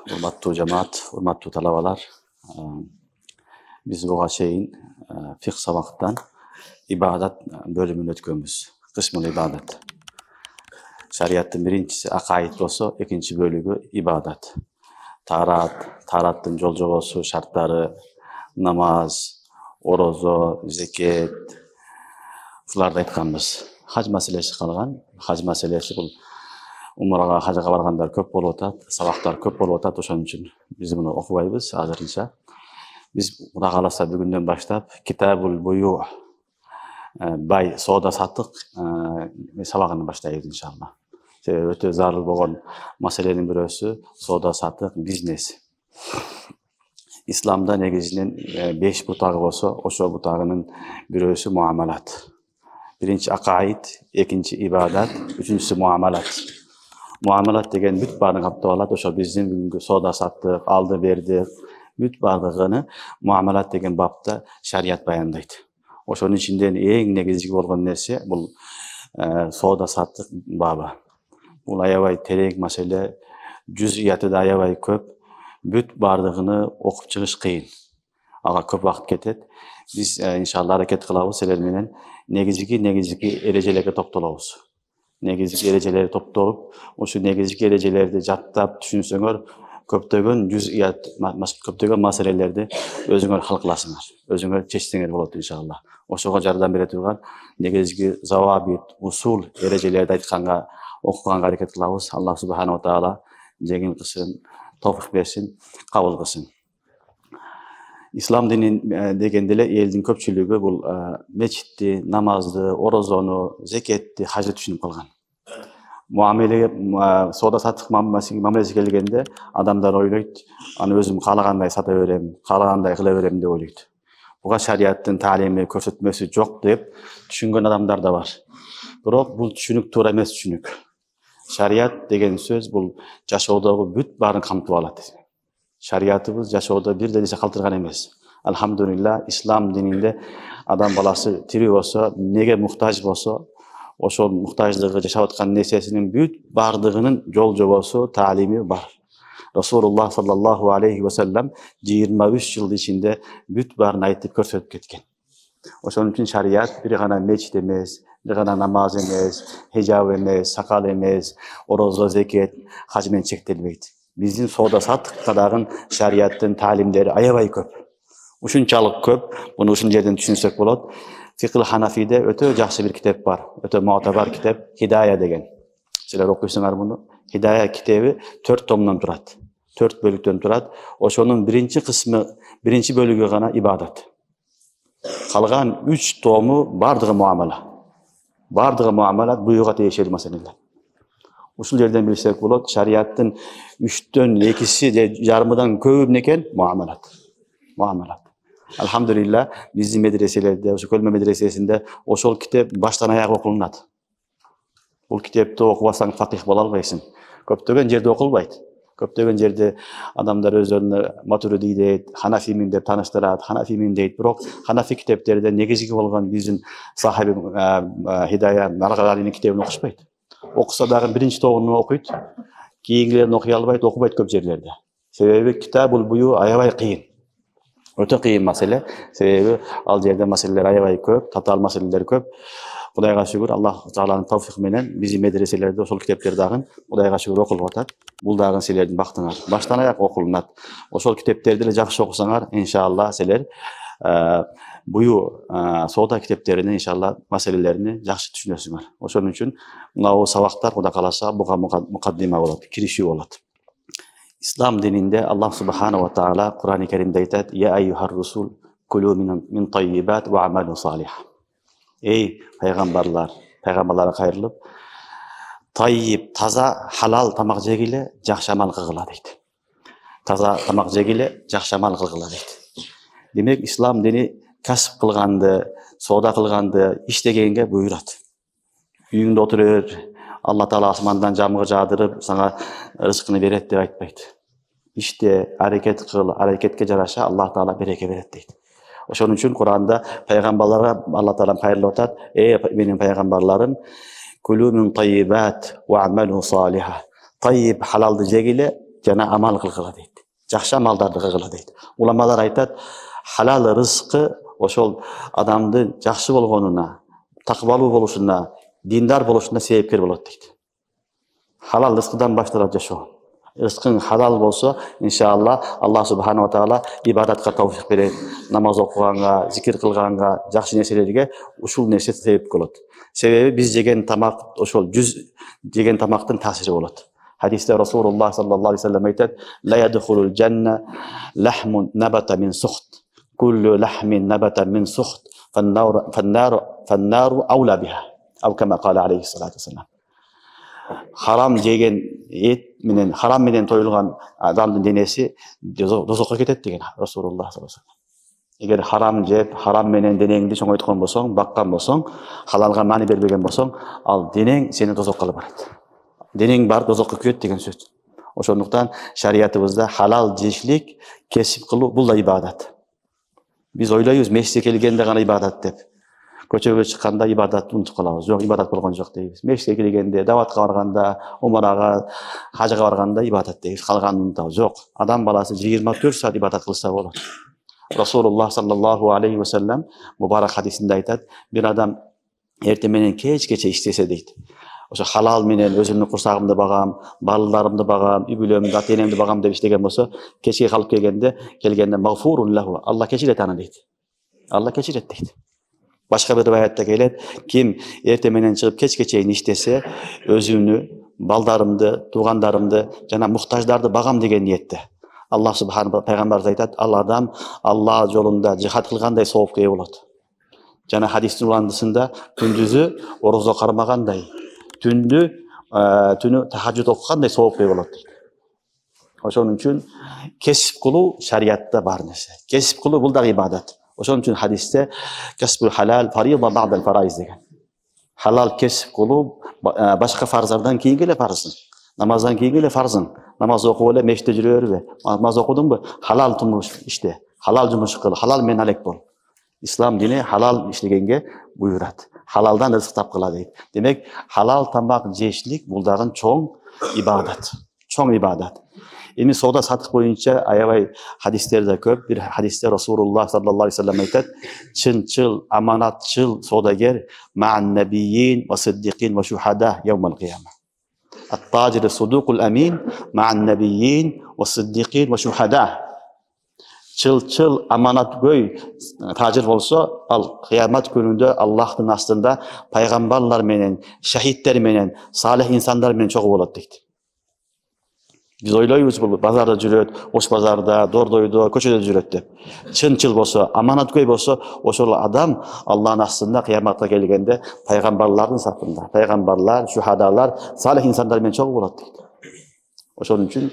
Hurmatlı cemaat, hurmatlı talabalar, biz buga çeyin fiqh sabaktan ibadat bölümünü ötkönbüz. Kısmul ibadat. Şariattın birincisi akaid bolsa, ikinci bölügü ibadat. Tarattın jol-jogosu, şartları, namaz, orozo, zeket, bulardı aytkanbız. Hac maselesi kalgan. Hac maselesi bul umraga, hajga bargandar köp bolup atat, sabaklar köp bolup atat, ошон үчүн biz bunu okubayбыз азырынча. Biz Кудай кааласа бүгүндөн баштап Китабул Буюъ, bay соода саттык сабагын баштайбыз иншалла. Себеби өтө зарыл болгон маселенин бирөөсү соода саттык, бизнес. İslamda негизинен 5 butagı bolsa, ошо butagынын bирөөсү muamalat. Birinci akaid, ikinci ibadat, üçüncüsü muamalat. Muamalat degen büt barını kaptap alat, ошо биздин бүгүнкү соода саттык, алды берди, büt бардыгыны muamalat degen bapta şariat bayandayт. Ошонун ичинден эң негизги болгон нерсе бул соода саттык бабы. Бул аябай терең маселе, жүзүяты да аябай көп. Büt bardыгыны окуп чыгыш кыйын. Ага көп убакыт кетет. Биз иншалла аракет кылабыз силер менен негизги эрежелерге токтолобуз. Негизги эрежелери топтолуп, ошо негизги эрежелерди жаттап түшүнсөңөр, көптөгөн жүзүят, көптөгөн маселелерди өзүңөр хал кыласыңар, өзүңөр чечсеңер болот иншалла. Ошого жардам бере турган негизги завабит, усул эрежелерди айтканга, окуганга аракет кылабыз. Аллах субханаху ва таала жеңил кылсын, товфик берсин, кабыл кылсын. İslam dinin degende эле элдин көпчүлүгү бул мечитти, намазды, орозону, зекетти, хажды түшүнүп калган. Муамелеге, соода саттык мамилеси келгенде адамдар ойлойт, аны өзүм каалагандай сата берем, каалагандай кыла берем деп ойлойт. Буга шариаттын таалими, көрсөтмөсү жок деп түшүнгөн адамдар да бар. Бирок бул түшүнүк туура эмес түшүнүк. Шариат деген сөз бул жашоодогу бүт баарын камтып алат. Şariatımız yaşaoda bir denese kaldırgan emez. Elhamdülillah İslam dininde adam balası tiri olsa, nege muhtaç olsa, oşol muhtaçlığı yaşavatkan nesesinin büyük bardığının yol jogosu, talimi var. Resulullah sallallahu aleyhi ve sellem 23 yıl içinde büyük barını aytıp körsötüp ketken. Oşonun için şariat bir gana meçit emez, bir gana namaz emez, hicab emez, sakal emez, orozo, zeket, hacmen çektilmeydi. Bizim sooda sattıkka dagы şariattın talimleri aябай көп. Ушунчалык көп. Bunu ушул жерден түшүнсөк болот. Fiqh Hanafi'de ötö жакшы bir kitap var. Ötö mu'tabar kitap Hidaya деген. Силер окуйсуңар bunu. Hidaya kitabı 4 tomdan turat. 4 bölükten turat. Oşonun birinci kısmı, birinci bölügü gana ibadat. Kalgan 3 tomu bardığı muamala. Bardığı muamalat buyuğa teşeli meseleler. Usul yerden bilsek bolot, şariattın 3'tön 2'si yarımdan köp neken muamalat. Muamalat. Elhamdülillah bizim medreselerde, şu Kölme medresesinde oşol kitap baştan ayağa okulunat. Bu kitapta okubasan fakih bola albaysın. Köptөгөн жерде okulbayt. Köptөгön жерде adamlar özlerini Maturidi deyt, Hanafimin dep tanıştırat, Hanafimin deyt. Bирок Hanafi kitaplarda negizgi bolgan bizim sahibi Hidaya Al-Ghazali'nin kitabını okuşbayt. Okusa dagы birinci toğunu okuyt, keyingilerini okuy albayt, okubayt köp жерlerde. Sebebi Kitabul Buyu aябай kıyın. Öte kıyın mesele. Sebebi al yerde meseleler aябай köp, tatal meseleler köp. Kudayga şükür Allah Taala'nın tavfiki menen bizi medreselerde ошол kitaplar dagы Kudayga şükür okulup atat. Bul dagы silerдин baktınar. Baştan ayak okulunat. Ошол kitaplardy эле жакшы окусаңар, иншалла силер buyu sooda kitaplarını inşallah meselelerini yaxşı düşünürsünüz. Oşonun üçün o sabaklar Kuda kalasa buga mukaddima bolat, kirişi bolat. İslam dininde Allah subhanahu wa taala Kur'an-ı Kerim'de aytat: "Ya eyyuhar rusul kulu min tayyibat ve amalu salih." Ey peygamberler, peygamberlere hayırlıp tayyib, taza, halal tamak jegile жақсы amal kılgıla deydi. Taza tamak jegile жақсы amal kılgıla deydi. Demek İslam dini kasıp kılgandı, sooda kılgandı, iştegenge buyurat. Uyuңda oturur, Allah Taala asmandan jamgı jadırıp sana rızkını beret dep aytpayt. İşte hareket kıl, hareketke jaraşa Allah Taala bereke beret deydi. Oşonun üçün Kur'an'da peygamberlere Allah Taala hayırlı atat: "Ey benim peygamberlerim, kulu min tayyibat ve amalu salihah." Tayyib halaldı jegile, жана амал кылгыла дейт. Жакшы амалдарды кылгыла дейт. Уламалар айтат, халал рызкы ошол адамды жакшы болгонуна, такыбалуу болушуна, диндар болушуна себепкер болот дейт. Халал рызкыдан башталат жашоо. Рызкың халал болсо, иншалла, Аллах субхана ва таала ибадатка тавфик берет. Намаз окуганга, зикир кылганга, жакшы нерселерге ушул нерсе себеп болот. Себеби биз жеген тамак ошол 100 жеген тамактын таасири болот. Hadiste Rasulullah sallallahu aleyhi ve sellem aytат: "La yadkhulul janna lahmun nabata min sukht. Kullu lahmin nabata min sukht. Fan-naru awla biha." Aw kama qala aleyhi salatu vesselam. Haram жеген ет менен, харам менен тоюлган адамдын денеси дозокко кетет деген Расулуллах саллаллаху алейхи ва саллям. Эгер харам жеп, харам менен денеңди чоңойткон болсоң, баккан болсоң, халалга маани бербеген болсоң, ал денең сени дозокко алып барат. Денең бар дозокко күйөт деген сөз. Ошондуктан шариятыбызда халал жешилик, кесип кылуу бул да ибадат. Биз ойлойбуз мешитке келгенде гана ибадат деп. Көчөгө чыкканда ибадатты унутуп калабыз. Жок, ибадат болгон жок дейбиз. Мешитке келгенде, даватка барганда, умарага, хажга барганда ибадат дейбиз. Калганын унутабыз. Жок, адам баласы 24 саат ибадат кылса болот. Расулуллах саллаллаху алейхи ва саллям мубарак хадисинде айтат, бир адам эртең менен кечкече иштесе дейт. Ошо халал менен өзүмдүн курсагымды багам, балдарымды багам, үй бүлөмдү, ата-энемди багам деп иштеген болсо, кечке калып келгенде магфурун лаху. Алла кечирет аны дейт. Алла кечирет дейт. Башка бир риwayatта келет, ким эртең менен чыгып кечке чейин иштесе, өзүмдү, балдарымды, туугандарымды жана муктаждарды багам деген ниетте. Аллах субхана пайгамбарыбыз айтат, ал адам Алла жолунда жихад кылгандай соопка ээ болот. Жана хадистин уландысында күндүзү орозо кармагандай, түнү тахажжуд окугандай соопка ээ болот дейт. Ошон үчүн кесип кылуу шариятта бар нерсе. Кесип кылуу бул да ибадат. Ошон үчүн хадисте касбул халал фарида ба'дал фарайз деген. Халал кесип кылуу башка фарздардан кийинки эле фарзың. Намаздан кийинки эле фарзың. Намаз окуп эле мешитте жүрө бербе. Намаз окудуңбу? Халал турмуш иште. Халал жумуш кыл, халал менен алек бол. Ислам дини халал иштегенге буйрат. Халалдан рызык тапкыла дейт. Демек, халал тамак жешилик бул дагы чоң ибадат. Чоң ибадат. Эми соода сатык боюнча аябай хадистерде көп. Бир хадисте Расулуллах саллаллаху алейхи ва саллям айтат: "Чынчыл, аманатчыл соодагер ма'ан набийин ва сиддикин ва шухада яумал кияма." Ат-таджир судукул амин ма'ан набийин ва сиддикин ва шухада. Чыл аманаткөй тажир болсо, ал кыямат күнүндө Аллахтын астында пайгамбарлар менен, шахидтер менен, салих инсандар менен чогуу болот дейт. Биз ойлойбуз бул базарда жүрөт, ош базарда, дордойдо, көчөдө жүрөт деп. Чынчыл болсо, аманаткөй болсо, ошол адам Аллахтын астында кыяматка келгенде пайгамбарлардын сапында, пайгамбарлар, шухадалар, салих инсандар менен чогуу болот дейт. Ошон үчүн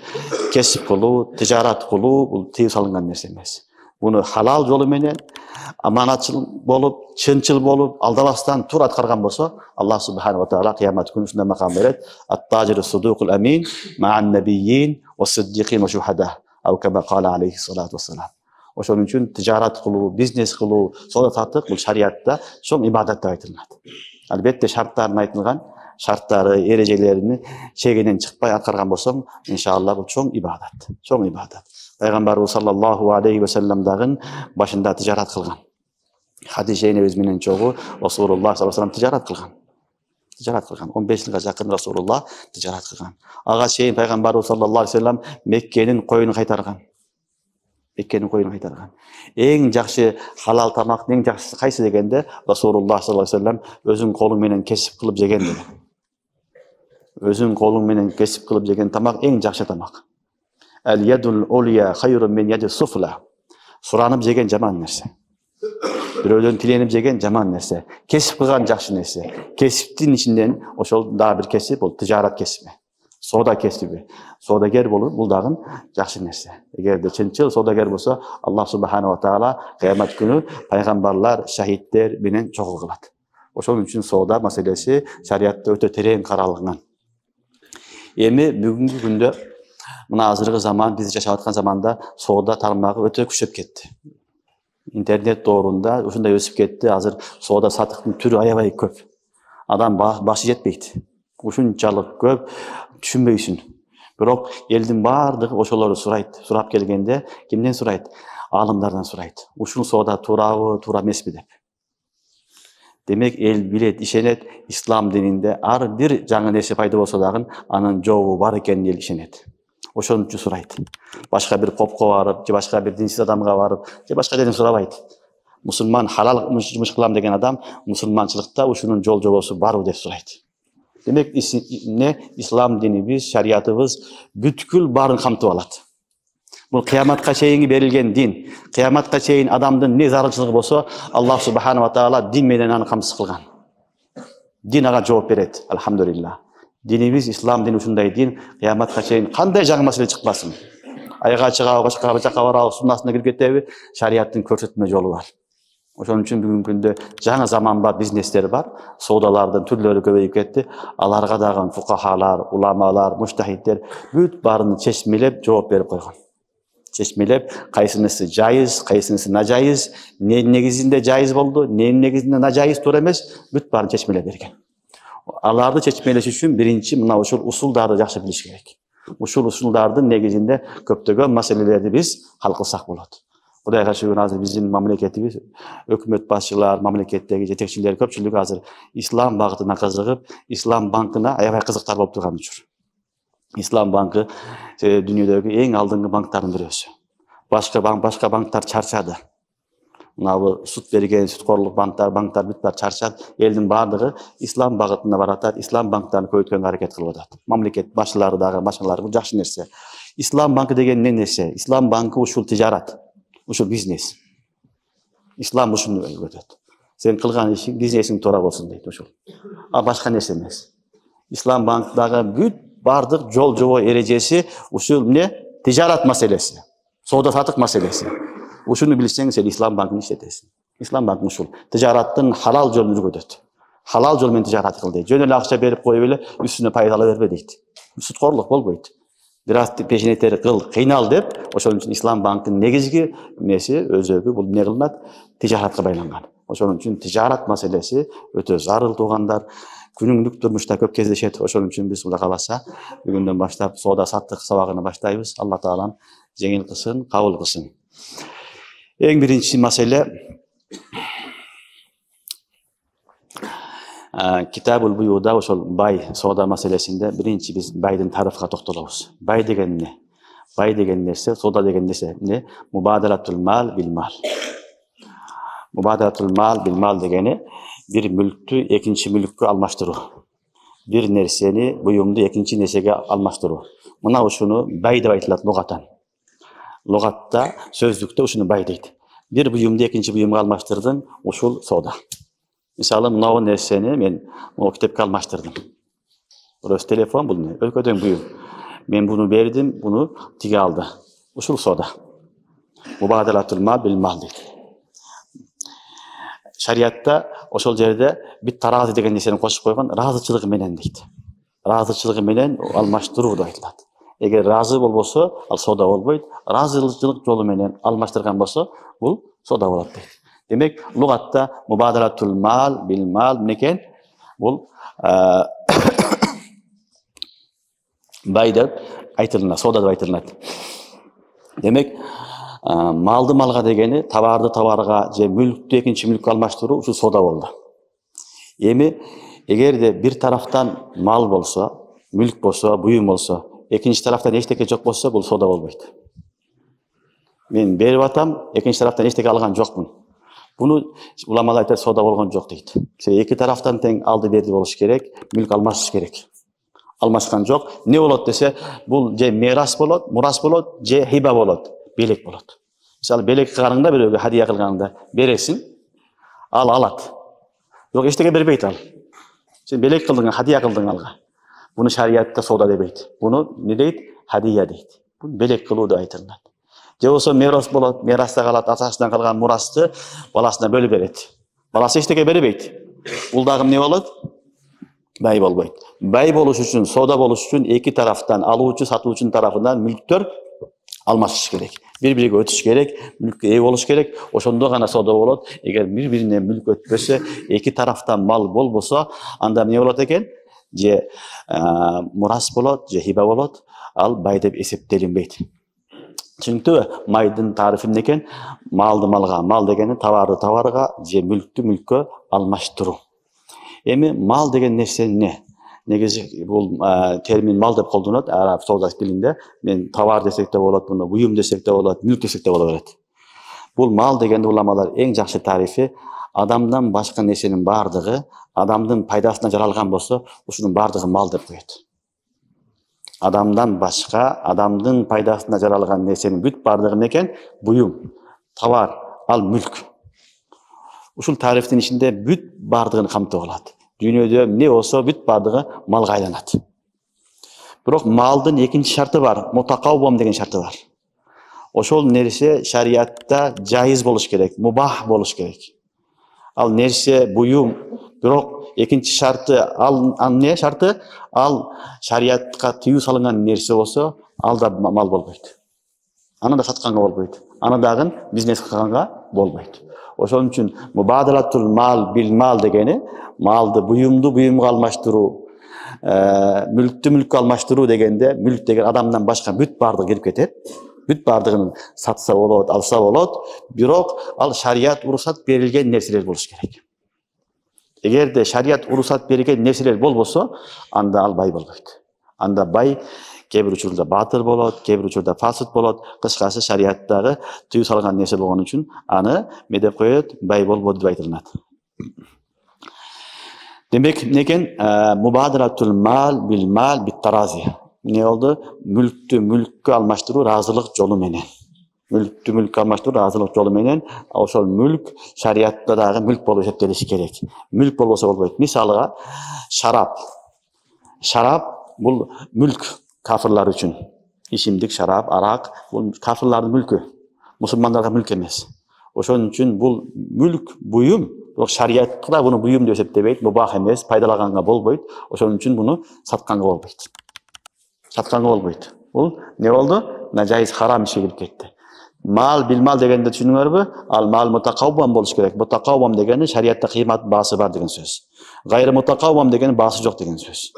кесип кылуу, тижарат кылуу бул тыйып салынган нерсе эмес. Буну халал жолу менен аманатчыл болуп, чынчыл болуп, алдабастан тур аткарган болсо, Аллах субхана ва таала кыямат күнү ушундай макам берет. Ат-таджир судукул амин ма'ан набийин ва сиддикин ва шухада. Ау кама кала алейхи салату вассалам. Ошон үчүн тижарат кылуу, бизнес кылуу, соода саттык бул шариятта чоң ибадат деп айтылат. Албетте шарттарын айтылган, шарттары, эрежелерини чегинен чыкпай аткарган болсоң, иншалла бул чоң ибадат. Чоң ибадат. Пайгамбарыбыз саллаллаху алейхи ва саллям дагы башында тижарат кылган. Хадише энебиз менен чогуу Расулуллах саллаллаху алейхи ва саллям тижарат кылган. Тижарат кылган. 15 жылга жакын Расулуллах тижарат кылган. Ага чейин пайгамбарыбыз саллаллаху алейхи ва саллям Меккенин коюн кайтарган. Меккенин коюн кайтарган. Эң жакшы халал тамак эң жакшысы кайсы дегенде Расулуллах саллаллаху алейхи ва саллям өзүң колуң менен кесип кылып жеген деген. Өзүң колуң менен кесип кылып жеген тамак эң жакшы тамак. Al-yadul ulya khayrun min yadis sufla. Суранып жеген жаман нерсе. Бирөөлөрдөн тиленип жеген жаман нерсе. Кесип кылган жакшы нерсе. Кесиптин ичинен ошол дагы бир кесип, бул тижарат кесиби. Соода кесиби. Соодагер болуп, бул дагы жакшы нерсе. Эгерде чынчыл соодагер болсо, Аллах субхана ва таала кыямат күнү пайгамбарлар, шахидтер менен чогуу кылат. Ошон үчүн соода маселеси шариятта өтө терең каралган. Эми бүгүнкү күндө мына азыркы заман, биз жашап аткан заманда соода тармагы өтө күчөп кетти. Интернет доорунда ушундай өсүп кетти. Азыр соода сатыктын түрү аябай көп. Адам башы жетпейт. Ушунчалык көп, түшүнбөйсүң. Бирок элдин баардыгы ошолорду сурайт. Сурап келгенде кимден сурайт? Аалымдардан сурайт. Ушул соода туурабы, туура эмеспи деп. Демек эл билет, ишенет, ислам дининде ар бир жаңы нерсе пайда болсо дагы анын жообу бар экенине эл ишенет. Ошон үчүн сурайт. Башка бир попко барып, же башка бир динсиз адамга барып, же башка жерден сурабайт. Мусулман халал жумуш кылам деген адам мусулманчылыкта ушунун жол жобосу барбы деп сурайт. Демек ислам динибиз, шариятыбыз бүткүл баарын камтып алат. Бул кыяматка чейин берилген дин. Кыяматка чейин адамдын не зарылчылыгы болсо, Аллах субхана ва таала дин менен аны камсыз кылган. Дин ага жооп берет, алхамдулилlah. Динибиз ислам дини ушундай дин, кыяматка чейин кандай жаңы маселе чыкпасын. Айга чыгабы, башка жака барабы, суннасына кирип кетеби, шариаттын көрсөтмө жолу бар. Ошон үчүн бүгүнкү күндө жаңы заманбап бизнестер бар, соодалардын түрлөрү көбөйүп кетти. Аларга дагы фукахалар, уламалар, муштахиттер бүт баарын чечмелеп жооп берип койгон. Чечмелеп, кайсынысы жайыз, кайсынысы нажайыз, не негизинде жайыз болду, не негизинде нажайыз туура эмес, бүт баарын чечмелеп берген. Аларды чечмелеш үчүн биринчи мына ушул усулдарды жакшы билиш керек. Ушул усулдардын негизинде көптөгөн маселелерди биз хал кылсак болот. Кудайга шүгүр, азыр биздин мамлекетибиз, өкмөт башчылар, мамлекеттеги жетекчилер көпчүлүгү азыр ислам багытына кызыгып, ислам банкына аябай кызыктар болуп турган учур. Ислам банкы дүйнөдөгү эң алдыңкы банктардын бирөөсү. Башка банктар чарчады. Мына суд берген, суткорлук банктар бүт баары чарчат. Элдин баардыгы ислам багытына баратат, ислам банктарын көбөйткөнгө аракет кылып атат. Мамлекет башчылары дагы, башкалары бул жакшы нерсе. Ислам банкы деген эмне нерсе? Ислам банкы ушул тижарат, ушул бизнес. Ислам ушуну өтөт. Сен кылган ишиң, бизнесиң туура болсун дейт ушул. А башка нерсе эмес. Ислам банкдагы бүт бардык жол жобо эрежеси ушул эмне? Тижарат маселеси, соода сатык маселеси. Ушуну билсең, сен ислам банкын иштетесиң. Ислам банкы ушул тижараттын халал жолун жүргүзөт. Халал жол менен тижарат кыл дейт. Жөн эле акча берип коюп эле үстүнө пайда ала бербе дейт. Суткорлук болбойт. Бир аз пешенеттери кыл, кыйнал деп, ошон үчүн ислам банкынын негизги эмеси өзөгү бул эмне кылынат? Тижаратка байланган. Ошон үчүн тижарат маселеси өтө зарыл туугандар. Күнүмдүк турмушта көп кездешет. Ошон үчүн биз Кудай кааласа бүгүндөн баштап соода саттык сабагына баштайбыз. Алла таалам жеңил кылсын, кабыл кылсын. Эң биринчи маселе Китабул буюда, ошол бай соода маселесинде биринчи биз байдын тарыфка токтолобуз. Бай деген эмне? Бай деген нерсе, соода деген нерсе эмне? Мубадалатул мал бил мал. Мубадалатул мал бил мал дегени бир мүлктү экинчи мүлккө алмаштыруу. Бир нерсени, буюмду экинчи нерсеге алмаштыруу. Мына ушуну бай деп айтылат лугатан. Лугатта, сөздүктө ушуну бай дейт. Бир буюмду экинчи буюмга алмаштырдың, ушул соода. Мисалы, мынау нерсени мен могу китепке алмаштырдым. Бул телефон, бул не? Өлкөдөн буюм. Мен буну бердим, буну тиге алды. Ушул соода. Мубадалатул мал бил мал дейт. Шариатта ошол жерде бит таразы деген нерсени кошуп койгон, ыраазычылыгы менен дейт. Ыраазычылыгы менен алмаштыруу деп айтылат. Эгер разы болбосо, ал соода болбойт. Ыраазычылык жолу менен алмаштырган болсо, бул соода болот дейт. Демек, лугатта мубадалатул мал бил мал некен? Бул бай деп айтылынат, соода деп айтылынат. Демек, малды малга дегени, товарды товарга же мүлктү экинчи мүлккө алмаштыруу ушул соода болду. Эми эгерде бир тарафтан мал болсо, мүлк болсо, буюм болсо, экинчи тарафтан эчтеке жок болсо, бул соода болбойт. Мен берип атам, экинчи тарафтан эчтеке алган жокмун. Буну уламалар айтат, соода болгон жок дейт. Эки тарафтан тең алды берди болуш керек, мүлк алмашыш керек. Алмашкан жок. Не болот десе, бул же мирас болот, мурас болот, же хиба болот, белек болот. Мисалы, белек кылганыңда бирөөгө хадия кылганыңда бересиң, ал алат. Бирок эчтеке бербейт ал. Сен белек кылдың, хадия кылдың алга. Буну шариатта соода дебейт. Буну не дейт? Хадия дейт. Бул белек кылуу деп айтылат. Же болсо мирас болот, мираста калат, атасынан калган мурасты баласына бөлүп берет. Баласы эчтеке бербейт. Бул дагы эмне болот? Бай болбойт. Бай болуш үчүн, соода болуш үчүн эки тарафтан, алуучу, сатуучунун тарафынан мүлктөр алмашыш керек. Бири-бириге өтүш керек, мүлккө ээ болуш керек. Ошондо гана соода болот. Эгер бири-бирине мүлк өтпөсө, эки тарафтан мал болбосо, анда эмне болот экен? же мурас болот, же хиба болот, ал бай деп эсептелинбейт. Түшүнүктүүбү? Майдын тарифи эмне экен? Малды малга, мал дегени товарды товарга же мүлктү мүлккө алмаштыруу. Эми мал деген нерсе эмне? Негизи бул термин мал деп колдонулат араб соода тилинде. Мен товар десек де болот, муну буюм десек де болот, мүлк десек де боло берет. Бул мал деген уламалар эң жакшы тарифи адамдан башка нерсенин бардыгы адамдын пайдасына жаралган болсо, ушунун бардыгы мал деп коет. Адамдан башка адамдын пайдасына жаралган нерсенин бүт бардыгы эмне экен? Буюм, товар, ал мүлк. Ушул тарифтин ичинде бүт бардыгын камтып алат. Дүйнөдө эмне болсо бүт бардыгы малга айланат. Бирок малдын экинчи шарты бар, мутакаввам деген шарты бар. Ошол нерсе шариатта жайыз болуш керек, мубах болуш керек. Ал нерсе буюм, бирок экинчи шарты, ал эмне шарты? Ал шариатка тыюу салынган нерсе болсо, ал да мал болбойт. Аны да сатканга болбойт. Аны дагы бизнес кылганга болбойт. Ошон үчүн мубадалатул мал бил мал дегени малды буюмду буюмга алмаштыруу, мүлктү мүлккө алмаштыруу дегенде, мүлк деген адамдан башка бүт бардыгы кирип кетет. Бүт бардыгын сатса болот, алса болот, бирок ал шарият уруксат берилген нерселер болуш керек. Эгерде шарият уруксат берилген нерселер болбосо, анда ал бай болбойт. Анда бай кээ бир учурда баатыр болот, кээ бир учурда фасык болот. Кыскасы шариаттагы тыюу салган нерсе болгон үчүн аны эмне деп коет? Бай болбоду деп айтылат. Демек эмне экен? Мубадалатул мал бил мал бит тарази. Эмне болду? Мүлктү мүлккө алмаштыруу ыраазылык жолу менен. Мүлктү мүлккө алмаштыруу ыраазылык жолу менен, ошол мүлк шариатта дагы мүлк болуп эсептелиши керек. Мүлк болбосо болбойт. Мисалга, шарап. Шарап бул мүлк кафырлар үчүн. Ичимдик, шарап, арак бул кафырлардын мүлкү. Мусулмандарга мүлк эмес. Ошон үчүн бул мүлк буюм, бирок шариатта да буну буюм деп эсептебейт, мубах эмес, пайдалаганга болбойт. Ошон үчүн буну сатканга болбойт. Сатканга болбойт. Бул не болду? Нажайыз харам ишке кирип кетти. Мал бил мал дегенде түшүнүңөрбү? Ал мал мутакаввам болуш керек. Мутакаввам дегени шариатта кыймат баасы бар деген сөз. Гайры мутакаввам дегени баасы жок деген сөз.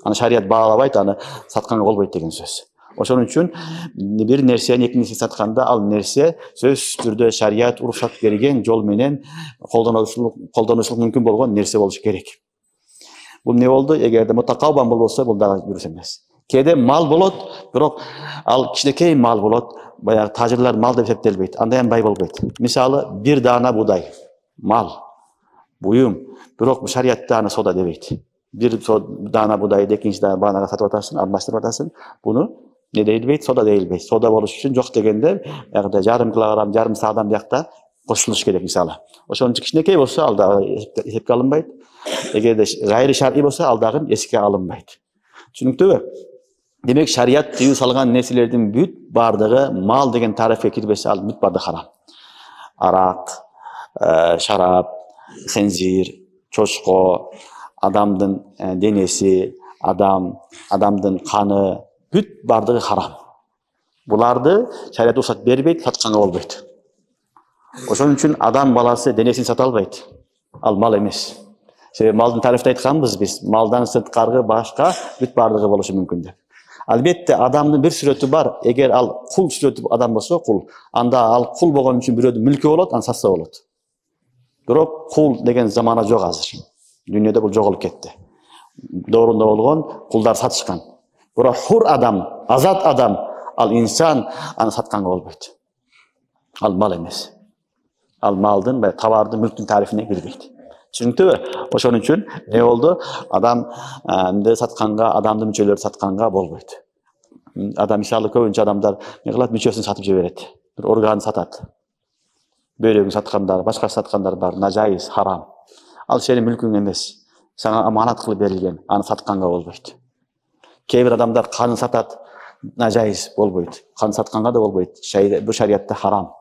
Аны шариат баалабайт, аны сатканга болбойт деген сөз. Ошон үчүн бир нерсени экинчи сатканда ал нерсе сөзсүз түрдө шариат уруксат берген жол менен колдонушулук мүмкүн болгон нерсе болуш керек. Бул не болду? Эгерде мутакаввам болбосо, бул дагы дурус эмес. Кээде мал болот, бирок ал кичинекей мал болот, баягы тажырлар мал деп эсептелбейт. Андай бай болбойт. Мисалы, бир даана буудай, мал, буюм, бирок шариатта аны сода дебейт. Бир даана буудайды экинчи даанага сатып атасың, алмаштырып атасың. Буну не дейилбейт? Сода дейилбейт. Сода болуш үчүн жок дегенде, ягда жарым килограмм, жарым саадам биякта кошулуш керек мисалы. Ошон үчүн кичинекей болсо, ал дагы эсепке алынбайт. Эгерде гайры шарий болсо, ал дагы эсепке алынбайт. Түшүнүктүүбү? Демек шариат тыюу салган нерселердин бүт бардыгы мал деген тарифке кирбесе, ал бүт бардыгы харам. Арак, шарап, хензир, чочко, адамдын денеси, адамдын каны, бүт бардыгы харам. Буларды шариат уруксат бербейт, сатканга болбойт. Ошон үчүн адам баласы денесин сата албайт. Ал мал эмес. Себеби малдын тарифте айтканбыз биз, малдан сырткаркы башка бүт бардыгы болушу мүмкүн деп. Албетте адамдын бир сүрөтү бар. Эгер ал кул сүрөтү адам болсо, кул, анда ал кул болгон үчүн бирөөдүн мүлкү болот, аны сатса болот. Бирок кул деген замана жок азыр. Дүйнөдө бул жоголуп кетти. Доорунда болгон кулдар сатышкан. Бирок хур адам, азат адам, ал инсан, аны сатканга болбойт. Ал мал эмес. Ал малдын, товардын, мүлктүн тарифине кирбейт. Түшүнүктүүбү? Ошон үчүн не болду? Адамды сатканга, адамдын мүчөлөрүн сатканга болбойт. Адам мисалы көбүнчө адамдар не кылат? Мүчөсүн сатып жиберет. Бир орган сатат. Бөйрөгүн саткандар, башка саткандар бар, нажайыз, харам. Ал сенин мүлкүң эмес. Сага аманат кылып берилген, аны сатканга болбойт. Кээ бир адамдар канын сатат, нажайыз болбойт. Кан сатканга да болбойт. Бул шариатта харам.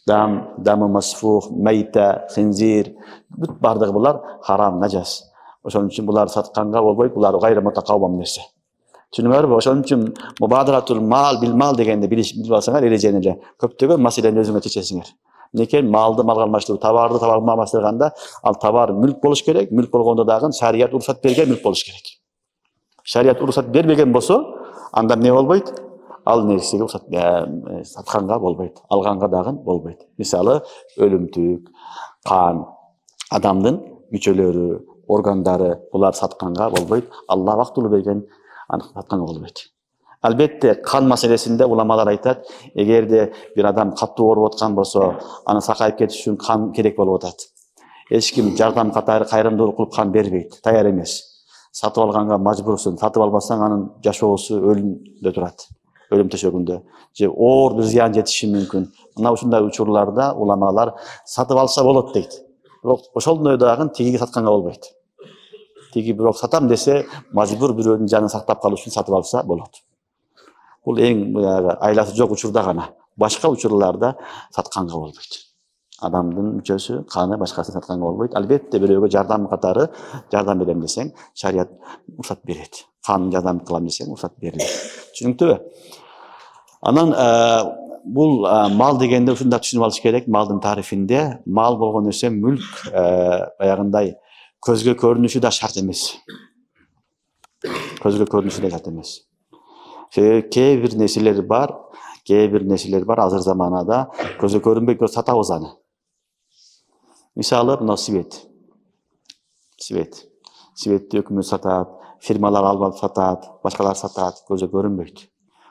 Дамы масфух, мейта, хинзир, бүт бардыгы булар харам, нажас. Ошон үчүн булар сатканга болбойт, булар гайры мутакаввам нерсе. Түшүнүңөрбү? Ошон үчүн мубадалатул мал бил мал дегенде билип алсаңар, эрежени эле көптөгөн маселени өзүңөр чечесиңер. Некен малды малга алмаштыруу, товарды товарга алмаштырганда, ал товар мүлк болуш керек, мүлк болгондо дагы шарият уруксат берген мүлк болуш керек. Шарият уруксат бербеген болсо, анда эмне болбойт? Ал нерсеге уруксат сатканга болбойт, алганга дагы болбойт. Мисалы, өлүмтүк, кан, адамдын мүчөлөрү, органдары, булар сатканга болбойт. Алла вактылуу берген, аны сатканга болбойт. Албетте, кан маселесинде уламалар айтат, эгерде бир адам катуу ооруп аткан болсо, аны сакайып кетиш үчүн кан керек болуп атат. Эч ким жардам катары кайрымдуулук кылып кан бербейт, даяр эмес. Сатып алганга мажбурсуң, сатып албасаң анын жашоосу өлүмдө турат. Өлүм төшөгүндө же оор бир зыян жетиши мүмкүн. Мына ушундай учурларда уламалар сатып алса болот дейт. Бирок ошондой дагы тигиги сатканга болбойт. Тиги бирок сатам десе, мажбур бирөөнүн жанын сактап калуу үчүн сатып алса болот. Бул эң айласы жок учурда гана. Башка учурларда сатканга болбойт. Адамдын мүчөсү, каны башкасын сатканга болбойт. Албетте бирөөгө жардам катары жардам берем десең, шарият уруксат берет. Кан жардам кылам десең, уруксат берилет. Түшүнүктүбү? Анан бул мал дегенде ушундай түшүнүп алыш керек. Малдын тарифинде мал болгон нерсе мүлк, баягындай көзгө көрүнүшү да шарт эмес. Көзгө көрүнүшү да шарт эмес. Кээ бир нерселер бар азыр заманада көзгө көрүнбөйт, бирок сатабыз аны. Мисалы, мына свет. Светти өкмөт сатат, фирмалар алып сатат, башкалар сатат, көзгө көрүнбөйт.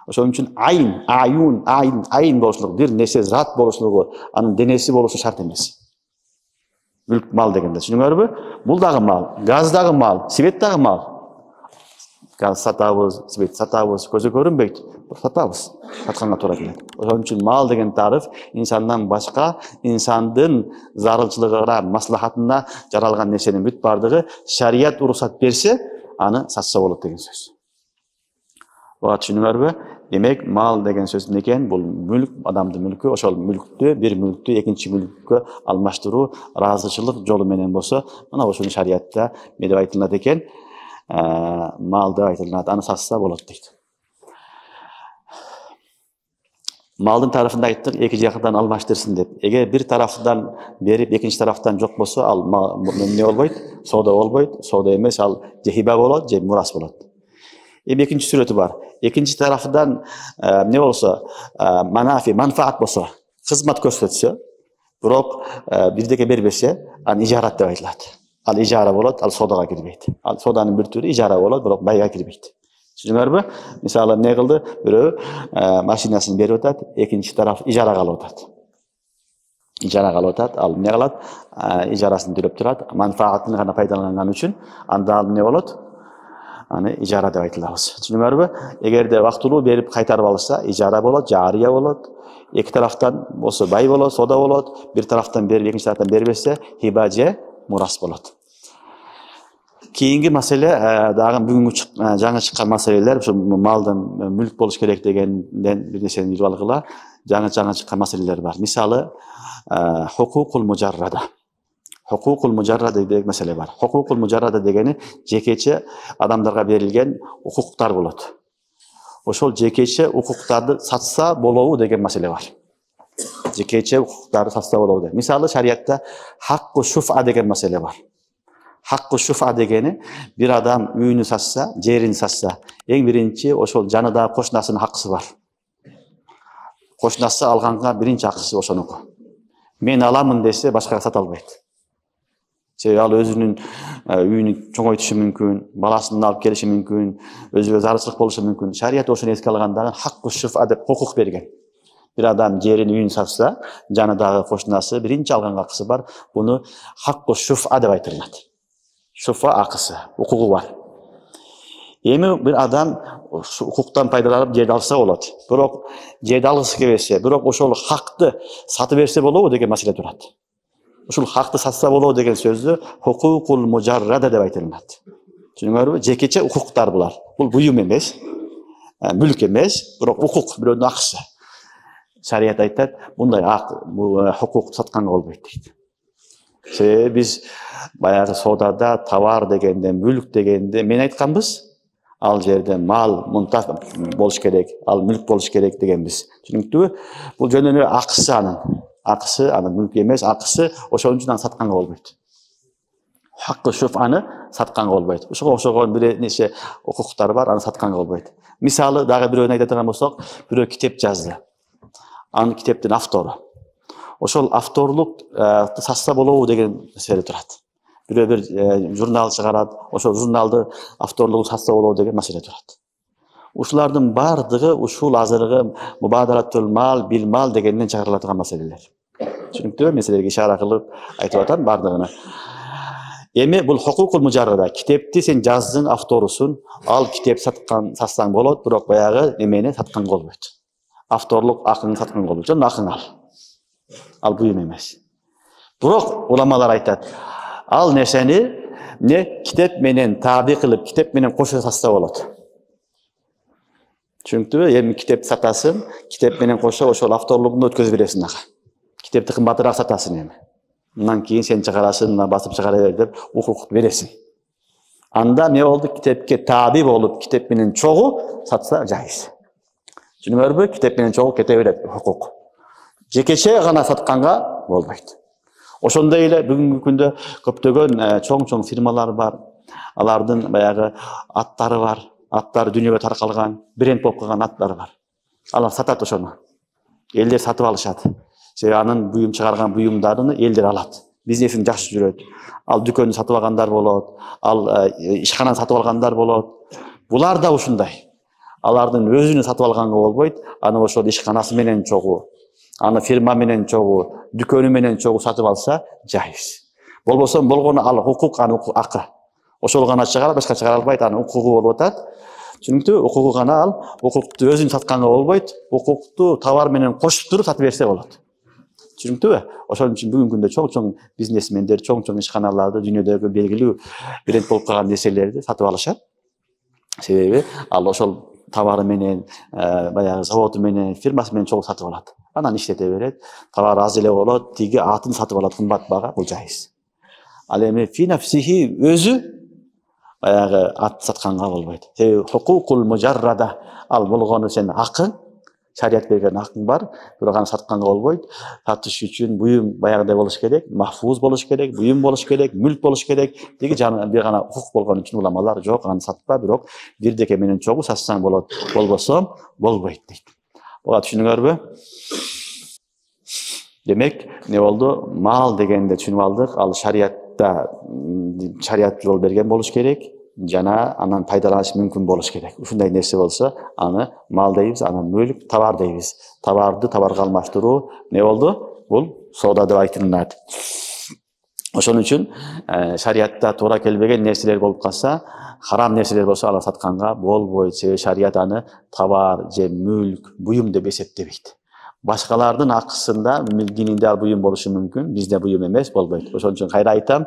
Ошон үчүн айын болушулугу, бир нерсе зат болушулугу, анын денеси болушу шарт эмес. Мүлк мал дегенде, түшүнүңөрбү? Бул дагы мал, газ дагы мал, свет дагы мал. Газ сатабыз, свет сатабыз, көзгө көрүнбөйт, сатабыз. Сатканга туура келет. Ошон үчүн мал деген тарыф инсандан башка, инсандын зарылчылыгына, маслахатына жаралган нерсенин бүт бардыгы шарият уруксат берсе, аны сатса болот деген сөз. Буга түшүнүңөрбү? Демек, мал деген сөз эмне экен? Бул мүлк, адамдын мүлкү, ошол мүлктү, бир мүлктү экинчи мүлккө алмаштыруу ыраазычылык жолу менен болсо, мына ушуну шариятта эмне деп айтылат экен? Мал деп айтылат, аны сатса болот дейт. Малдын тарыфында айттык, эки жактан алмаштырсын деп. Эгер бир тарафтан берип, экинчи тарафтан жок болсо, ал эмне болбойт? Соода болбойт. Соода эмес, ал же хиба болот, же мурас болот. Экинчи сүрөтү бар. Экинчи тарафтан эмне болсо, манфаат болсо, кызмат көрсөтсө, бирок бирдеке бербесе, аны ижарат деп айтылат. Ал ижара болот, ал соодага кирбейт. Ал сооданын бир түрү ижара болот, бирок байга кирбейт. Түшүнүңөрбү? Мисалы, эмне кылды? Бирөө машинасын берип атат, экинчи тараф ижарага алып атат. Ал эмне кылат? Ижарасын төлөп турат, манфаатын гана пайдаланган үчүн, анда ал эмне болот? Аны ижара деп айтылабыз. Түшүнүңөрбү? Эгерде вактылуу берип кайтарып алса, ижара болот, жария болот. Эки тарафтан болсо бай болот, соода болот. Бир тарафтан берип, экинчи тарафтан бербесе, хиба же мурас болот. Кийинки маселе дагы бүгүнкү жаңы чыккан маселелер, ушу малдын мүлк болуш керек дегенден бир нерсени билип алгыла, жаңы чыккан маселелер бар. Мисалы, хукукул мужаррада. Хукукул мужаррада деген маселе бар. Хукукул мужаррада дегени жекече адамдарга берилген укуктар болот. Ошол жекече укуктарды сатса болобу деген маселе бар. Жекече укуктарды сатса болобу деген. Мисалы, шариятта хакку шуфа деген маселе бар. Хакку шуфа дегени бир адам үйүнү сатса, жерин сатса, эң биринчи ошол жанындагы кошунасынын хакысы бар. Кошунасы алганга биринчи акысы ошонуку. Мен аламын десе, башкага сата албайт. Себеби ал өзүнүн үйүнү чоңойтушу мүмкүн, баласын алып келиши мүмкүн, өзүгө зарылчылык болушу мүмкүн. Шарият ошону эске алганда хакку шуфа деп хукук берген. Бир адам жерин, үйүн сатса, жанындагы кошунасы биринчи алганга акысы бар. Буну хакку шуфа деп айтылат. Шуфа акысы, укугу бар. Эми бир адам укуктан пайдаланып жерди алса болот. Бирок жерди алгысы келбесе, бирок ошол хакты сатып берсе болобу деген маселе турат. Ушул хакты сатса болобу деген сөздү хукукул мужаррада деп айтылат. Түшүнүңөрбү? Жекече укуктар булар. Бул буюм эмес, мүлк эмес, бирок укук, бирөөнүн акысы. Шарият айтат, мындай хукук сатканга болбойт дейт. Себеби биз баягы соодада товар дегенде, мүлк дегенде мен айтканбыз, ал жерде мал мунтак болуш керек, ал мүлк болуш керек дегенбиз. Түшүнүктүбү? Бул жөн эле акысы анын. акысы, анын мүлкү эмес, акысы, ошон үчүн аны сатканга болбойт. Hakkı şuf anı satkanга болбойт. Ошого окшогон бир нече укуктары бар, аны сатканга болбойт. Мисалы, дагы бирөөнү айтатыган болсок, бирөө китеп жазды. Анын китептин автору. Ошол авторлук сатса болобу деген маселе турат. Бирөө бир журнал чыгарат, ошол журналды авторлугу сатса болобу деген маселе турат. Ушулардын бардыгы ушул азыркы мубадаратул мал, бил мал дегенден чыгарылатыган маселелер. Түшүнүктүүбү? Маселелерге ишара кылып айтып атам бардыгына. Эми бул хукукул мужаррада, китепти сен жаздың авторусун, ал китеп сатсаң болот, бирок баягы эмени сатканга болбойт. Авторлук акын сатканга болбойт. Жөн акың ал. Ал буюм эмес. Бирок уламалар айтат, ал нерсени китеп менен таби кылып, китеп менен кошо сатса болот. Түшүнүктүүбү? Эми китеп сатасың, китеп менен кошо ошол авторлугун өткөзүп бересиң ага. Китепти кымбатыраак сатасың эми. Мындан кийин сен чыгарасың, мына басып чыгара бер деп укукту бересиң. Анда эмне болду? Китепке таби болуп, китеп менен чогуу сатса жайыз. Түшүнүңөрбү? Китеп менен чогуу кете берет хукук. Жекече гана сатканга болбойт. Ошондой эле бүгүнкү күндө көптөгөн чоң фирмалар бар. Алардын баягы аттары бар. Аттары дүйнөгө таркалган, бренд болуп калган аттары бар. Алар сатат ошону. Элдер сатып алышат. Себеби анын буюм чыгарган буюмдарын элдер алат. Бизнесин жакшы жүрөт. Ал дүкөндү сатып алгандар болот, ал ишкананы сатып алгандар болот. Булар да ушундай. Алардын өзүнү сатып алганга болбойт, аны ошол ишканасы менен чогуу, аны фирма менен чогуу, дүкөнү менен чогуу сатып алса жайыз. Болбосо болгону ал хукук, аны акы. Ошол гана чыгарат, башка чыгара албайт, анын укугу болуп атат. Түшүнүктүбү? Укугу гана ал, укукту өзүн сатканга болбойт, укукту товар менен кошуп туруп сатып берсе болот. Түшүнүктүбү? Ошол үчүн бүгүнкү күндө чоң бизнесмендер, чоң ишканаларды, дүйнөдөгү белгилүү бренд болуп калган нерселерди сатып алышат. Себеби ал ошол товары менен, баягы заводу менен, фирмасы менен чогуу сатып алат. Анан иштете берет, товар аз эле болот, тиги атын сатып алат кымбат бага, бул жайыз. Ал эми финафсихи өзү баягы ат сатканга болбойт. Себеби хукукул мужаррада, ал болгону сен акың, шарият берген акың бар, бирок аны сатканга болбойт. Сатыш үчүн буюм баягыдай болуш керек, махфуз болуш керек, буюм болуш керек, мүлк болуш керек. Деги бир гана укук болгон үчүн уламалар жок, аны сатпа, бирок бирдеке менен чогуу сатсаң болот, болбосо болбойт дейт. Буга түшүнүңөрбү? Демек, эмне болду? Мал дегенде түшүнүп алдык, ал шариятта шарият жол берген болуш керек. Жана анан пайдаланыш мүмкүн болуш керек. Ушундай нерсе болсо, аны мал дейбиз, аны мүлк, товар дейбиз. Товарды товарга алмаштыруу эмне болду? Бул соода деп айтылат. Ошон үчүн шариятта туура келбеген нерселер болуп калса, харам нерселер болсо, ала сатканга болбойт. Себеби шарият аны товар же мүлк, буюм деп эсептебейт. Башкалардын акысында дининде ал буюм болушу мүмкүн, бизде буюм эмес, болбойт. Ошон үчүн кайра айтам,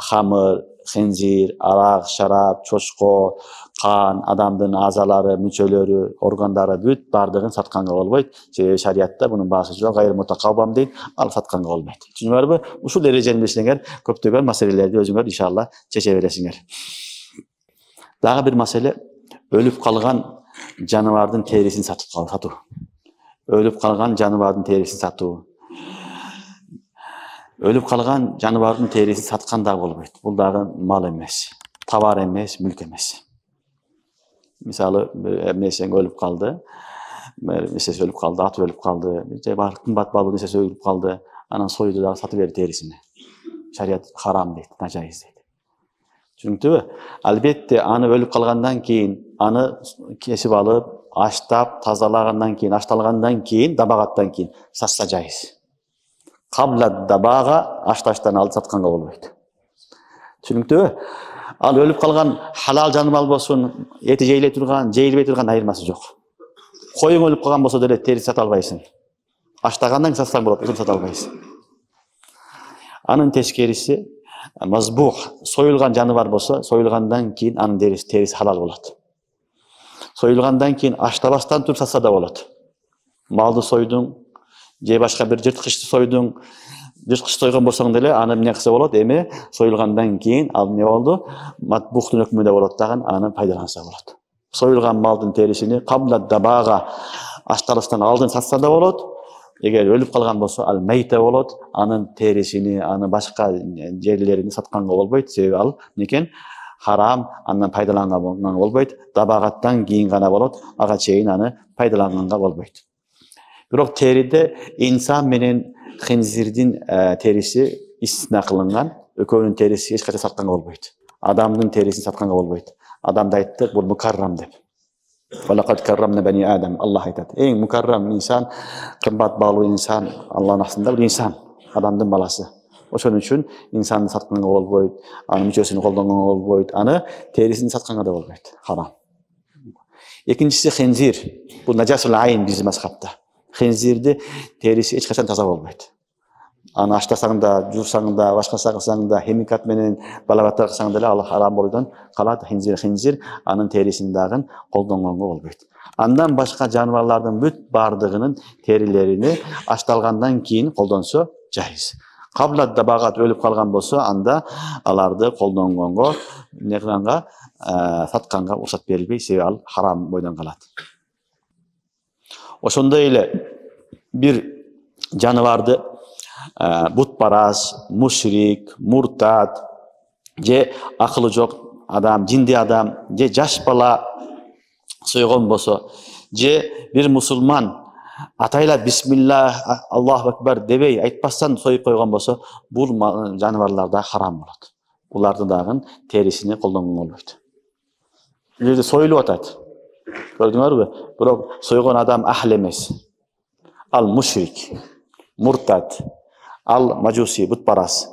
хамыр, хензир, арак, шарап, чочко, кан, адамдын азалары, мүчөлөрү, органдары бүт бардыгын сатканга болбойт. Себеби шариятта мунун баасы жок, гайр мутакаббам дейт, ал сатканга болбойт. Түшүнүңөрбү? Ушул эрежени билсеңер, көптөгөн маселелерди өзүңөр иншалла чече бересиңер. Дагы бир маселе, өлүп калган жаныбардын терисин сатуу. Өлүп калган жаныбардын терисин сатуу. Өлүп калган жаныбардын терисин саткан да болбойт. Бул дагы мал эмес, товар эмес, мүлк эмес. Мисалы, эмесең өлүп калды, нерсеси өлүп калды, аты өлүп калды, же бар кымбат баалуу нерсеси өлүп калды, анан сойду дагы сатып бер терисини. Шарият харам дейт, нажайыз дейт. Түшүнүктүбү? Албетте аны өлүп калгандан кийин, аны кесип алып, аштап, тазалагандан кийин, ашталгандан кийин, дабагаттан кийин сатса жайыз. Кабла дабага ашташтан алып сатканга болбойт. Түшүнүктүбү? Ал өлүп калган халал жаныбар болсун, эти жейиле турган, жейилбей турган айырмасы жок. Коюң өлүп калган болсо деле терис сата албайсың. Аштагандан кийин сатсаң болот, өзүң сата албайсың. Анын тескериси мазбух, союлган жаныбар болсо, союлгандан кийин анын терisi халал болот. Союлгандан кийин аштабастан туруп сатса да болот. Малды сойдуң, же башка бир жырткычты сойдуң, жырткыч сойгон болсоң деле аны эмне кылса болот? Эми союлгандан кийин ал эмне болду? Матбухтун өкмүндө болот дагы, аны пайдаланса болот. Союлган малдын терисини кабла дабага ашталыштан алдын сатса да болот. Эгер өлүп калган болсо, ал мейте болот. Анын терисини, аны башка жерлерин сатканга болбойт. Себеби ал некен харам, андан пайдаланганга болбойт. Дабагаттан кийин гана болот. Ага чейин аны пайдаланганга болбойт. Бирок териде инсан менен хинзирдин териси истина кылынган. Экөөнүн териси эч качан сатканга болбойт. Адамдын терисин сатканга болбойт. Адамда айттык, бул мукаррам деп. Валакад каррамна бани Адам. Аллах айтат. Эң мукаррам инсан, кымбат баалуу инсан, Аллахтын астында бир инсан, адамдын баласы. Ошон үчүн инсанды сатканга болбойт, анын мүчөсүн колдонгонго болбойт, аны терисин сатканга да болбойт. Харам. Экинчиси хинзир. Бул najasul айн биздин мазхабта. Хинзирди териси эч качан таза болбойт. Аны аштасаң да, жуусаң да, башкача кылсаң да, химикат менен балабаттар кылсаң деле ал харам болуудан калат. Хинзир анын терисин дагы колдонгонго болбойт. Андан башка жаныбарлардын бүт бардыгынын терилерини ашталгандан кийин колдонсо жайыз. Кабла дабагат өлүп калган болсо, анда аларды колдонгонго, эмне кылганга, сатканга уруксат берилбейт, себеби ал харам бойдон калат. Ошондой эле бир жаныбарды бутпарас, мушрик, муртат, же акылы жок адам, жинди адам, же жаш бала сойгон болсо, же бир мусулман атайлап бисмилла, Аллаху акбар дебей айтпастан союп койгон болсо, бул жаныбарлар да харам болот. Буларды дагы терисини колдонгонго болбойт. Бул жерде союлуп атат. Көрдүңөрбү? Бирок сойгон адам ахл эмес. Ал мушрик, муртат, ал мажуси, бутпарас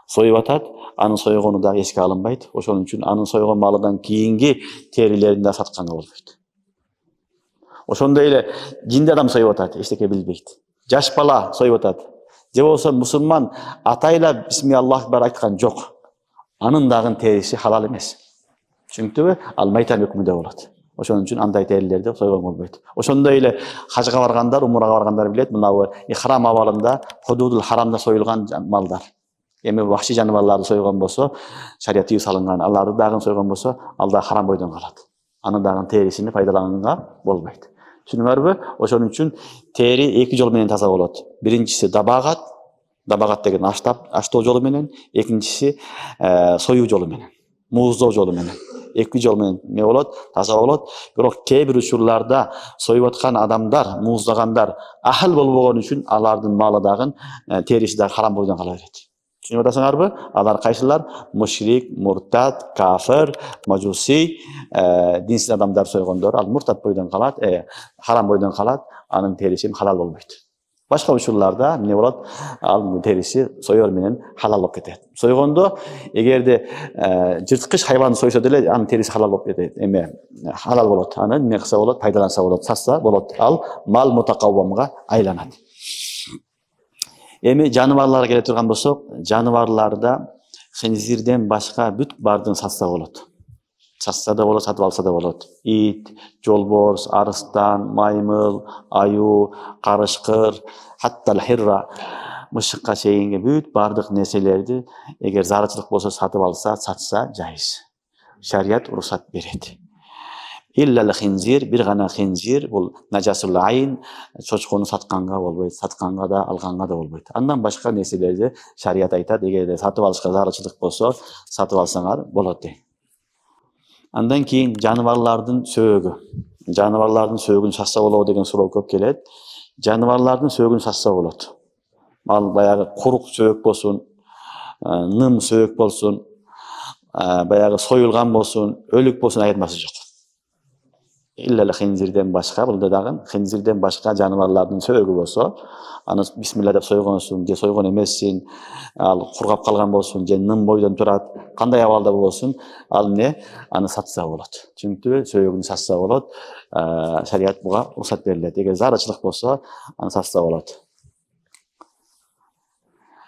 союп атат. Анын сойгону да эске алынбайт. Ошон үчүн анын сойгон малыдан кийинки терилерин да сатканга болбойт. Ошондой эле жинди адам союп атат, эчтеке билбейт. Жаш бала союп атат. Же болсо мусулман атайлап бисми Аллах бар айткан жок. Анын дагы териси халал эмес. Түшүнүктүбү? Ал майтан өкмүндө болот. Ошон үчүн андай терилерди сойгон болбойт. Ошондой эле хажга баргандар, умурага баргандар билет, мына ихрам абалында худудул харамда союлган малдар. Эми вахши жаныбарларды сойгон болсо, шарият тыюу салынган, аларды дагы сойгон болсо, ал да харам бойдон калат. Анын дагы терисини пайдаланганга болбойт. Түшүнүңөрбү? Ошон үчүн тери эки жол менен таза болот. Биринчиси дабагат деген аштоо жолу менен, экинчиси союу жолу менен, мууздоо жолу менен. Эки жол менен не болот? Таза болот. Бирок кээ бир учурларда союп аткан адамдар, муздаганда ахыл болбогон үчүн алардын малы дагы териси дагы харам бойдон кала берет. Түшүнүп атасыңарбы? Алар кайсылар? Мушрик, муртат, кафир, мажуси, динсиз адамдар сойгондор, ал муртат бойдон калат, харам бойдон калат, анын териси халал болбойт. Башка учурларда эмне болот? Ал териси соёр менен халал болуп кетет. Сойгондо эгерде жырткыч хайванды сойсо деле анын териси халал болуп кетет. Эме халал болот. Аны эмне кылса болот? Пайдаланса болот, сатса болот. Ал мал мутакаввамга айланат. Эми жаныбарларга келе турган болсок, жаныбарларда хинзирден башка бүт бардыгын сатса болот. Сатса да болот, сатып алса да болот. Ит, жолборс, арыстан, маймыл, аю, карышкыр, хаттал хирра, мышыкка чейинги бүт бардык нерселерди эгер зарычылык болсо сатып алса, сатса жайыз. Шарият уруксат берет. Иллал хинзир, бир гана хинзир, бул najasul айн, чочкону сатканга болбойт, сатканга да, алганга да болбойт. Андан башка нерселерди шарият айтат, эгерде сатып алышка зарычылык болсо, сатып алсаңар болот дейт. Андан кийин жаныбарлардын сөөгү. Жаныбарлардын сөөгүн сатса болобу деген суроо көп келет. Жаныбарлардын сөөгүн сатса болот. Ал баягы курук сөök болсун, ным сөök болсун, баягы союлган болсун, өлүк болсун, айырмасы жок. Иллал хинзирден башка, бул дагы хинзирден башка жаныбарлардын сөөгү болсо, аны бисмилла деп сойгонсун, же сойгон эмессин, ал кургап калган болсун, же ным бойдон турат, кандай абалда болсун, ал аны сатса болот. Түшүнүктүбү? Сөөгүн сатса болот. Шарият буга уруксат берилет. Эгер зарычылык болсо, аны сатса болот.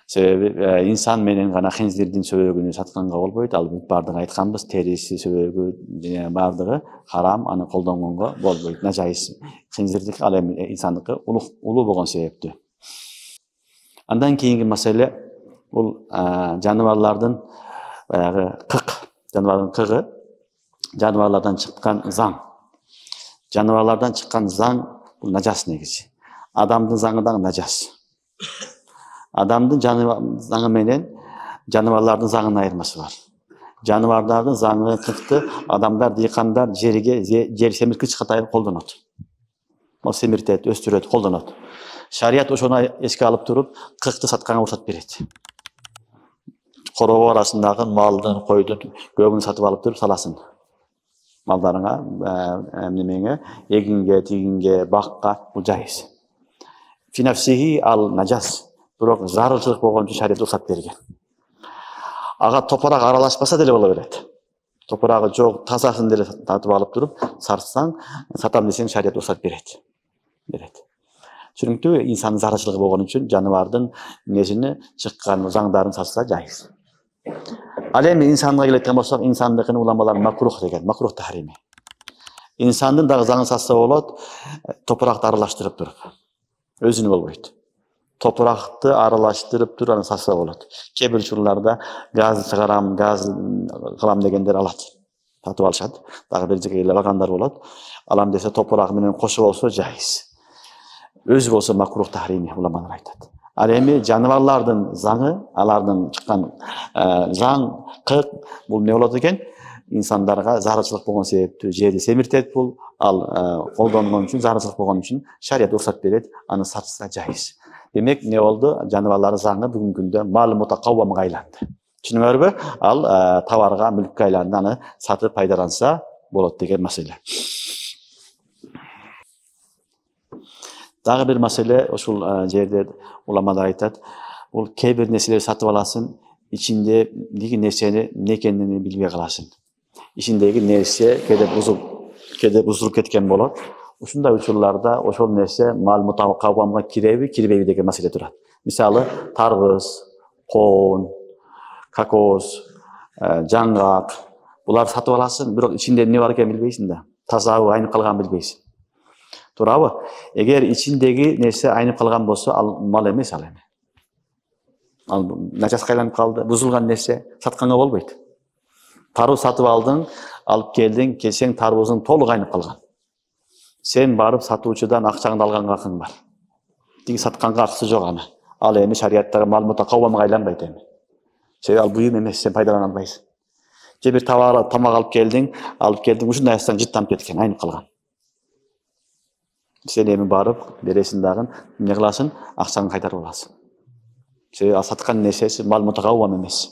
Себеби инсан менен гана хинзирдин сөөгүн сатканга болбойт. Ал бардыгы айтканбыз, териси, сөөгү бардыгы харам, аны колдонгонго болбойт. Нажайыз. Хинзирдик ал эми инсандыкы улуу болгон себептүү. Андан кийинки маселе бул жаныбарлардын баягы жаныбарлардын кыгы, жаныбарлардан чыккан заң. Жаныбарлардан чыккан заң бул нажас негизи. Адамдын заңы дагы нажас. Адамдын заңы менен жаныбарлардын заңынын айырмасы бар. Жаныбарлардын заңы кыркты, адамдар, дыйкандар жер семирткич катары колдонот. Ал семиртет, өстүрөт, колдонот. Шарият ошону эске алып туруп, кыркты сатканга уруксат берет. Короо арасындагы малдын, койдун көбүн сатып алып туруп саласың. Малдарыңа, немеңе, эгинге, тигинге, бакка бул жайыз. Финafsihi ал нажас. Бирок зарылчылык болгон үчүн шарият уруксат берген. Ага топурак аралашпаса деле боло берет. Топурагы жок, тазасын деле татып алып туруп, сарсаң, сатам десең шарият уруксат берет. Чүрүнктүү, инсандын зарылчылыгы болгон үчүн жаныбардын несини чыккан заңдарын сатса жайыз. Ал эми инсанга келеткен болсок, инсандыкын уламалар макрух деген, макрух тахрими. Инсандын дагы заңын сатса болот, топуракты аралаштырып туруп. Өзүнү болбойт. Топуракты аралаштырып туруп аны сатса болот. Кээ бир учурларда газ чыгарам, газ кылам дегендер алат. Сатып алышат. Дагы бир жерге алгандар болот. Алам десе топурак менен кошуп болсо жайыз. Өзү болсо макрух тахрими уламалар айтат. Ал эми жаныбарлардын заңы, алардын чыккан заң, кырк бул не болот экен? Инсандарга зарылчылык болгон себептүү жерди семиртет бул, ал колдонгон үчүн, зарылчылык болгон үчүн шарият уруксат берет, аны сатса жайыз. Демек, не болду? Жаныбарлардын заңы бүгүнкү күндө мал мутакаввамга айланды. Түшүнүңөрбү? Ал товарга, мүлккө айланды, аны сатып пайдаланса болот деген маселе. Дагы бир маселе ушул жерде уламалар айтат. Бул кээ бир нерселерди сатып аласың, ичиндеги нерсени эмне экенин билбей каласың. Ичиндеги нерсе кээде бузулуп кеткен болот. Ушундай учурларда ошол нерсе мал мутакаввамга киреби, кирбейби деген маселе турат. Мисалы, тарбыз, коон, кокос, жаңгак, буларды сатып аласың, бирок ичинде эмне бар экенин билбейсиң да. Тазабы, айнып калганын билбейсиң. Туурабы? Эгер ичиндеги нерсе айнып калган болсо, ал мал эмес ал эми. Ал начаска айланып калды, бузулган нерсе сатканга болбойт. Тарбыз сатып алдың, алып келдиң, келсең тарбызың толук айнып калган. Сен барып сатуучудан акчаңды алганга акың бар. Тиги сатканга акысы жок аны. Ал эми шариаттагы мал мутакаввамга айланбайт эми. Себеби ал буюм эмес, сен пайдалана албайсың. Же бир тамак алып келдиң, ушундай астан жыттанып кеткен, айнып калган. Сен эми барып бересиң дагы, эмне кыласың? Акчаңды кайтарып аласың. Себеби ал саткан нерсеси мал мутакаввам эмес.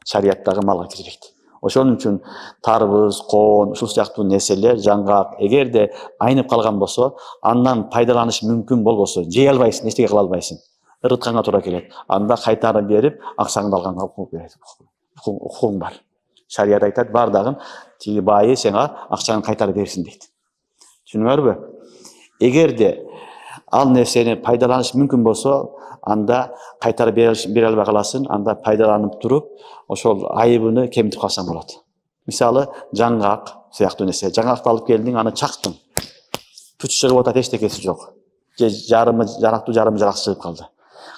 Шариаттагы малга кирбейт. Ошон үчүн тарбыз, коон, ушул сыяктуу нерселер, жаңгак, эгерде айнып калган болсо, андан пайдаланыш мүмкүн болбосо, жей албайсың, эчтеке кыла албайсың. Ырытканга туура келет. Анда кайтарып берип, акчаңды алганга укугуң бар. Шарият айтат, бар дагы тиги байы сага акчаңды кайтарып берсин дейт. Түшүнүңөрбү? Эгерде ал нерсени пайдаланыш мүмкүн болсо, анда кайтарып бере албай каласың, анда пайдаланып туруп, ошол айыбыны кемитип калсаң болот. Мисалы, жаңгак сыяктуу нерсе. Жаңгакты алып келдиң, аны чактың. Түч чыгып атат, эчтекеси жок. Же жарымы жарактуу, жарымы жараксыз чыгып калды.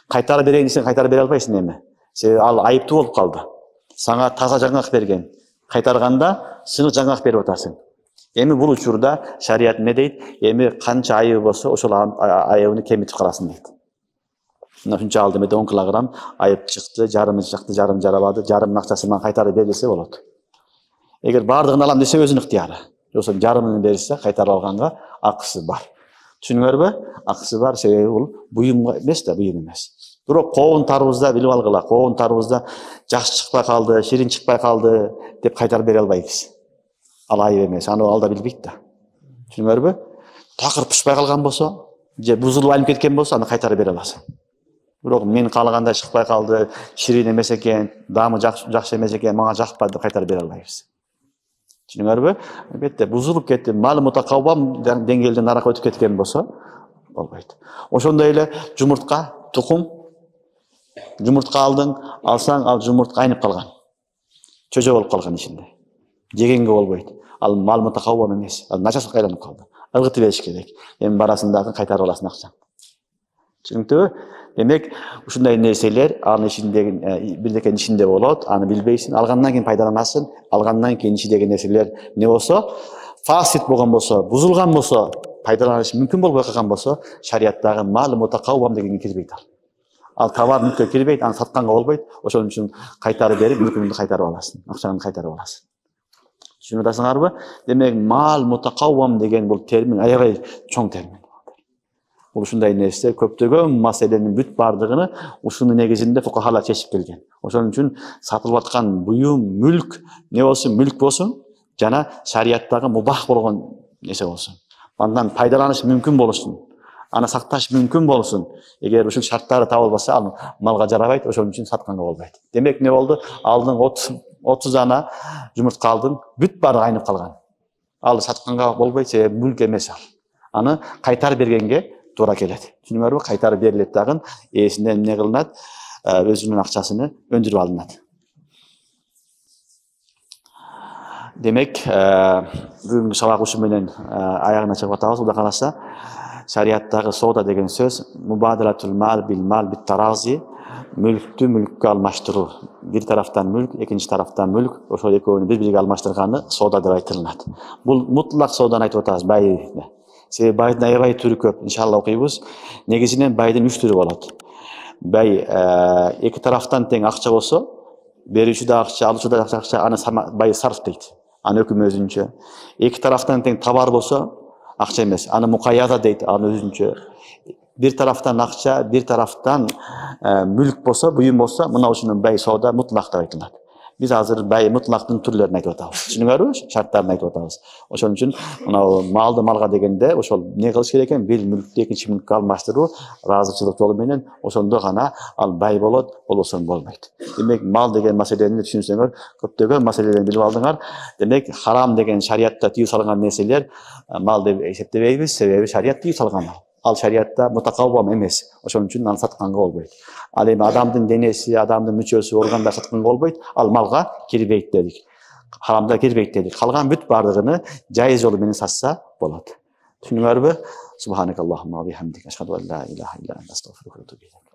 Кайтарып берейин десең, кайтарып бере албайсың эми. Себеби ал айыптуу болуп калды. Сага таза жаңгак берген. Кайтарганда сынык жаңгак берип атасың. Эми бул учурда шарият эмне дейт? Эми канча айыбы болсо, ошол айыбын кемитип каласың дейт. Ушунча алды, 10 килограмм айып чыкты, жарымы чыкты, жарым жарабады, жарымдын акчасын мага кайтарып бер десе болот. Эгер бардыгын алам десе өзүнүн ыктыяры. Жоксо жарымын берсе, кайтарып алганга акысы бар. Түшүнүңөрбү? Акысы бар, себеби бул буюм эмес да, буюм эмес. Бирок коон тарбызда билип алгыла, коон тарбызда жакшы чыкпай калды, ширин чыкпай калды деп кайтарып бере албайбыз. Ал айып эмес, аны ал да билбейт да. Түшүнүңөрбү? Такыр пышпай калган болсо, же бузулуп айнып кеткен болсо, аны кайтарып бере аласың. Бирок мен каалагандай чыкпай калды, ширин эмес экен, даамы жакшы эмес экен, мага жакпады деп кайтарып бере албайбыз. Түшүнүңөрбү? Албетте бузулуп кетти, мал мутакаввам деңгээлден наракка өтүп кеткен болсо болбойт. Ошондой эле жумуртка, тукум, жумуртка алдың, алсаң, ал жумуртка айнып калган. Чөжө болуп калган ичинде. Жегенге болбойт. Ал мал мутакаввам эмес. Ал начаска айланып калды. Ыргытып бериш керек. Эми барасың дагы кайтарып аласың акчаң. Түшүнүктүбү? Демек, ушундай нерселер анын ичиндеги бирдекенин ичинде болот, аны билбейсиң, алгандан кийин пайдаланасың, алгандан кийин ичиндеги нерселер не болсо, фасид болгон болсо, бузулган болсо, пайдаланыш мүмкін болбой калган болсо, шариаттагы мал мутакаввам дегенге кирбейт ал. Ал товар мүлккө кирбейт, аны сатканга болбойт. Ошон үчүн кайтарып берип, мүлкүңдү кайтарып аласың, акчаңды кайтарып аласың. Түшүнүп атасыңарбы? Демек, мал мутакаввам деген бул термин аябай чоң термин. Бул ушундай нерсе, көптөгөн маселенин бүт бардыгын ушунун негизинде фукахалар чечип келген. Ошон үчүн сатылып аткан буюм, мүлк, не болсун, мүлк болсун, жана шарияттагы мубах болгон нерсе болсун. Андан пайдаланыш мүмкүн болушун, аны сакташ мүмкүн болсун. Эгер ушул шарттары табылбаса, ал малга жарабайт, ошон үчүн сатканга болбойт. Демек не болду? Алдың 30 ана жумуртка алдың, бүт баары айнып калган. Ал сатканга болбойт, себеби мүлк эмес ал. Аны кайтарып бергенге туура келет. Түшүнүңөрбү? Кайтарып берилет дагы, ээсине эмне кылынат? Өзүнүн акчасыны өндүрүп алынат. Демек, бүгүнкү сабак ушу менен аягына чыгып атабыз. Кудай кааласа, шарияттагы соода деген сөз мубадалатул мал бил мал бит тарази, мүлктү мүлккө алмаштыруу. Бир тарафтан мүлк, экинчи тарафтан мүлк, ошол экөөнү бири-бириге алмаштырганы соода деп айтылат. Бул мутлак сооданы айтып атабыз байда. Себеби байдын аябай түрү көп. Иншалла окуйбуз. Негизинен байдын 3 түрү болот. Бай эки тарафтан тең акча болсо, берүүчү да акча, алуучу да акча, аны бай сарф дейт. Аны өкүмү өзүнчө. Эки тарафтан тең товар болсо, акча эмес, аны мукаяда дейт, аны өзүнчө. Бир тарафтан акча, бир тарафтан мүлк болсо, буюм болсо, мына ушунун бай соода мутлак деп айтылат. Биз азыр бай мутлактын түрлөрүн айтып атабыз. Түшүнүңөрбү? Шарттарын айтып атабыз. Ошон үчүн мына малды малга дегенде ошол не кылыш керек экен? Бир мүлктү экинчи мүлккө алмаштыруу, ыраазычылык жолу менен, ошондо гана ал бай болот, болбосо болбойт. Демек, мал деген маселени түшүнсөңөр, көптөгөн маселелерди билип алдыңар. Демек, харам деген шариятта тыюу салган нерселер мал деп эсептебейбиз, себеби шарият тыюу салган. Ал шариятта мутакаввам эмес. Ошон үчүн аны сатканга болбойт. Ал эми адамдын денеси, адамдын мүчөсү, органдар сатканга болбойт. Ал малга кирбейт дедик. Харамда кирбейт дедик. Калган бүт бардыгын жайыз жолу менен сатса болот. Түшүнүңөрбү? Субханакаллахумма ва бихамдика, ашхаду ан ла илаха илля анта, астагфирука ва атубу илейк.